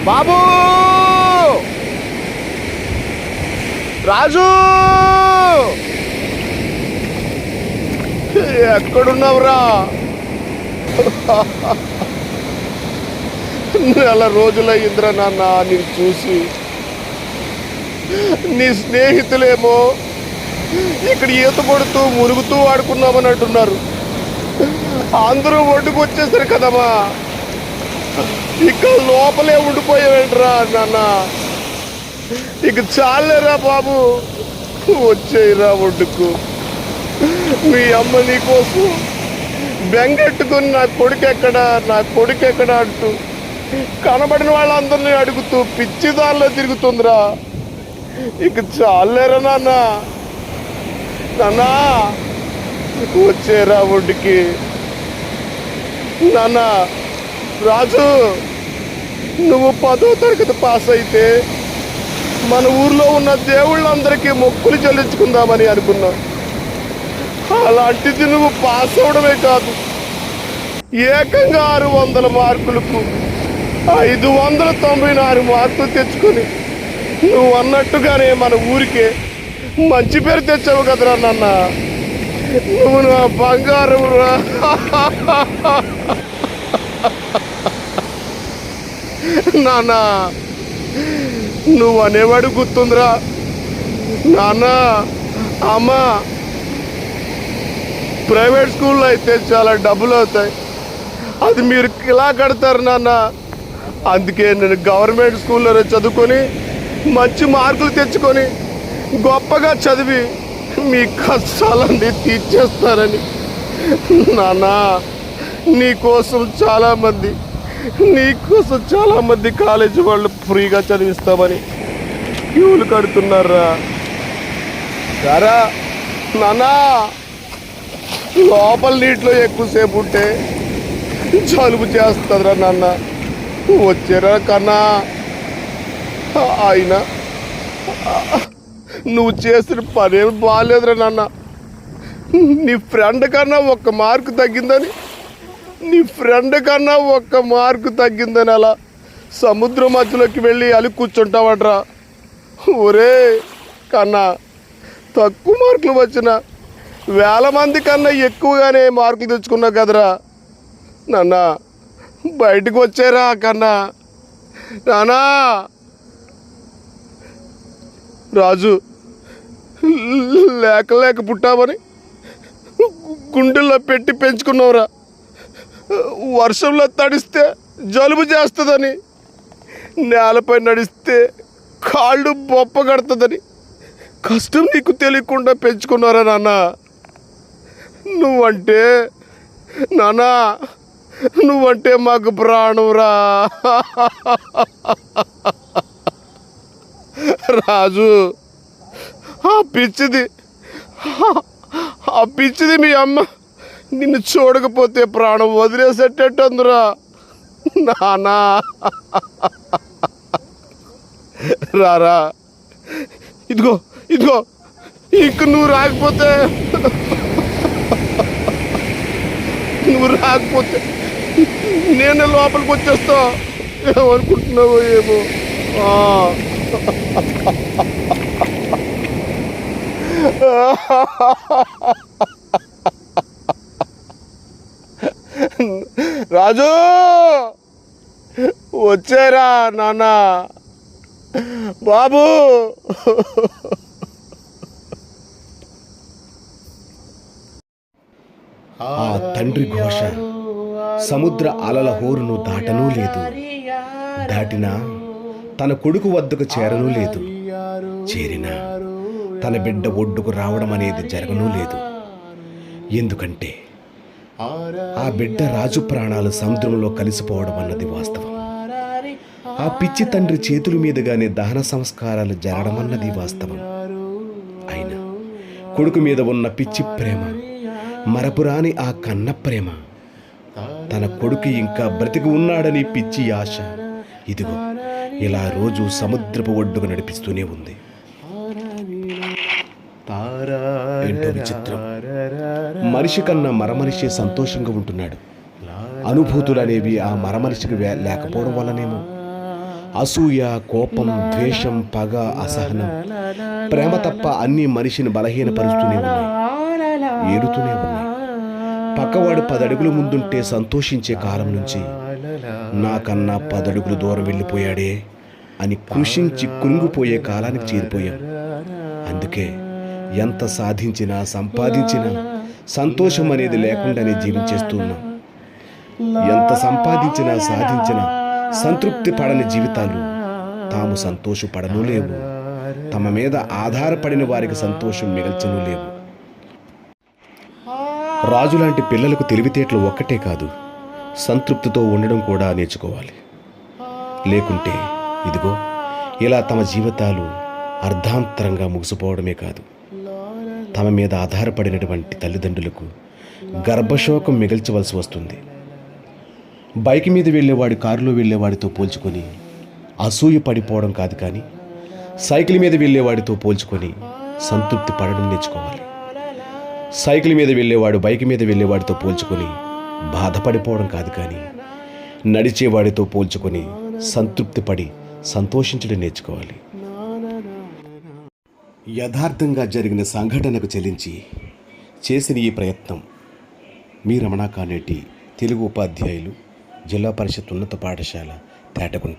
బాబు రాజు ఎక్కడున్నావురా? నెల రోజులయ్యిందిరా నాన్న నేను చూసి. నీ స్నేహితులేమో ఇక్కడ ఈత కొడుతూ మునుగుతూ ఆడుకున్నామని అంటున్నారు. అందరూ ఒడ్డుకు వచ్చేసారు కదమ్మా, ఇక లోపలే ఉండిపోయావేంట్రా నాన్న? ఇక చాలేరా బాబు, వచ్చేయరా ఒడ్డుకు. మీ అమ్మ నీకోసం బెంగెట్టుకుని నా కొడుకు ఎక్కడా అంటూ కనబడిన వాళ్ళందరినీ అడుగుతూ పిచ్చిదారిలో తిరుగుతుందిరా. ఇక చాలేరా నాన్న. నాన్నా వచ్చేరా ఒడ్డుకి. నాన్న రాజు, నువ్వు 10వ తరగతి పాస్ అయితే మన ఊర్లో ఉన్న దేవుళ్ళందరికీ మొక్కులు చెల్లించుకుందామని అనుకున్నా. అలాంటిది నువ్వు పాస్ అవడమే కాదు, ఏకంగా 600 మార్కులకు 594 మార్కులు తెచ్చుకొని నువ్వు అన్నట్టుగానే మన ఊరికే మంచి పేరు తెచ్చావు కదరా నాన్న. నువ్వు నా బంగారం రా. నాన్న నువ్వు అనేవాడు గుర్తుందిరా నాన్న. అమ్మ, ప్రైవేట్ స్కూల్లో అయితే చాలా డబ్బులు అవుతాయి, అది మీరు ఇలా కడతారు నాన్న. అందుకే నేను గవర్నమెంట్ స్కూల్లోనే చదువుకొని మంచి మార్కులు తెచ్చుకొని గొప్పగా చదివి మీ కష్టాలన్నీ తీర్చేస్తారని. నాన్న నీకోసం చాలామంది కాలేజీ వాళ్ళు ఫ్రీగా చదివిస్తామని క్యూలు కడుతున్నారా. సరా నాన్న, లోపల నీటిలో ఎక్కువసేపు ఉంటే జలుబు చేస్తుందిరా నాన్న. వచ్చారా కన్నా. అయినా నువ్వు చేసిన పనేం బాగాలేదురా నాన్న. నీ ఫ్రెండ్ కన్నా ఒక్క మార్కు తగ్గిందని అలా సముద్రం మధ్యలోకి వెళ్ళి అలి కూర్చుంటావట్రా. ఒరే కన్నా, తక్కువ మార్కులు వచ్చిన 1000 మంది కన్నా ఎక్కువగానే మార్కులు తెచ్చుకున్నావు కదరా నాన్న. బయటకు వచ్చారా కన్నా. నానా రాజు, లేక పుట్టామని గుండెల్లో పెట్టి పెంచుకున్నావురా. వర్షంలో తడిస్తే జలుబు చేస్తుందని, నేలపై నడిస్తే కాళ్ళు బొప్ప కడుతుందని కష్టం నీకు తెలియకుండా పెంచుకున్నారా నాన్న. నువ్వంటే మాకు ప్రాణంరా రాజు. ఆ పిచ్చిది మీ అమ్మ నిన్ను చూడకపోతే ప్రాణం వదిలేసేటట్టుందిరా నానా. రారా, ఇదిగో ఇంక నువ్వు రాకపోతే నేనే లోపలికి వచ్చేస్తా. ఏమనుకుంటున్నావో ఏమో. రాజు వచ్చారా నాన్న. బాబు ఆ తండ్రి ఘోష సముద్ర అలల హోరును దాటనూ లేదు, దాటినా తన కొడుకు వద్దకు చేరనూ లేదు, చేరినా తన బిడ్డ ఒడ్డుకు రావడం అనేది జరగనూ లేదు. ఎందుకంటే ఆ బిడ్డ రాజు ప్రాణాలు సముద్రంలో కలిసిపోవడం అన్నది వాస్తవం. ఆ పిచ్చి తండ్రి చేతుల మీదుగానే దహన సంస్కారాలు జరగడం అన్నది వాస్తవం. అయినా కొడుకు మీద ఉన్న పిచ్చి ప్రేమ, మరపురాని ఆ కన్న ప్రేమ, తన కొడుకు ఇంకా బ్రతికి ఉన్నాడని పిచ్చి ఆశ, ఇదిగో ఇలా రోజు సముద్రపు ఒడ్డుకు నడిపిస్తూనే ఉంది. ఏంటో విచిత్రం, మనిషి కన్నా మరమనిషి సంతోషంగా ఉంటున్నాడు. అనుభూతులు అనేవి ఆ మరమనిషికి లేకపోవడం వల్లనేమో. అసూయ, కోపం, ద్వేషం, పగ, అసహనం, ప్రేమ తప్ప అన్ని మనిషిని బలహీనపరుస్తూనే ఉన్నాయి, ఏడుతూనే ఉన్నాయి. పక్కవాడు 10 అడుగులు ముందుంటే సంతోషించే కాలం నుంచి నాకన్నా 10 అడుగులు దూరం వెళ్ళిపోయాడే అని కృషించి కృంగిపోయే కాలానికి చేరిపోయాం. అందుకే ఎంత సాధించినా సంపాదించినా సంతోషం అనేది లేకుండానే జీవించేస్తున్నాం. ఎంత సంపాదించినా సాధించినా సంతృప్తి పడని జీవితాలు తాము సంతోషపడనూ లేవు, తమ మీద ఆధారపడిన వారికి సంతోషం మిగల్చనూ లేవు. రాజులాంటి పిల్లలకు తెలివితేటలు ఒక్కటే కాదు, సంతృప్తితో ఉండడం కూడా నేర్చుకోవాలి. లేకుంటే ఇదిగో ఇలా తమ జీవితాలు అర్ధాంతరంగా ముగిసిపోవడమే కాదు, తమ మీద ఆధారపడినటువంటి తల్లిదండ్రులకు గర్భశోకం మిగల్చవలసి వస్తుంది. బైక్ మీద వెళ్ళేవాడు కారులో వెళ్ళేవాడితో పోల్చుకొని అసూయ పడిపోవడం కాదు, కానీ సైకిల్ మీద వెళ్ళేవాడితో పోల్చుకొని సంతృప్తి పడడం నేర్చుకోవాలి. సైకిల్ మీద వెళ్ళేవాడు బైక్ మీద వెళ్ళేవాడితో పోల్చుకొని బాధపడిపోవడం కాదు, కానీ నడిచేవాడితో పోల్చుకొని సంతృప్తి పడి సంతోషించడం నేర్చుకోవాలి. యథార్థంగా జరిగిన సంఘటనకు చెల్లించి చేసిన ఈ ప్రయత్నం మీ రమణ కానేటి తెలుగు ఉపాధ్యాయులు, జిల్లా పరిషత్ ఉన్నత పాఠశాల తేటగుంట.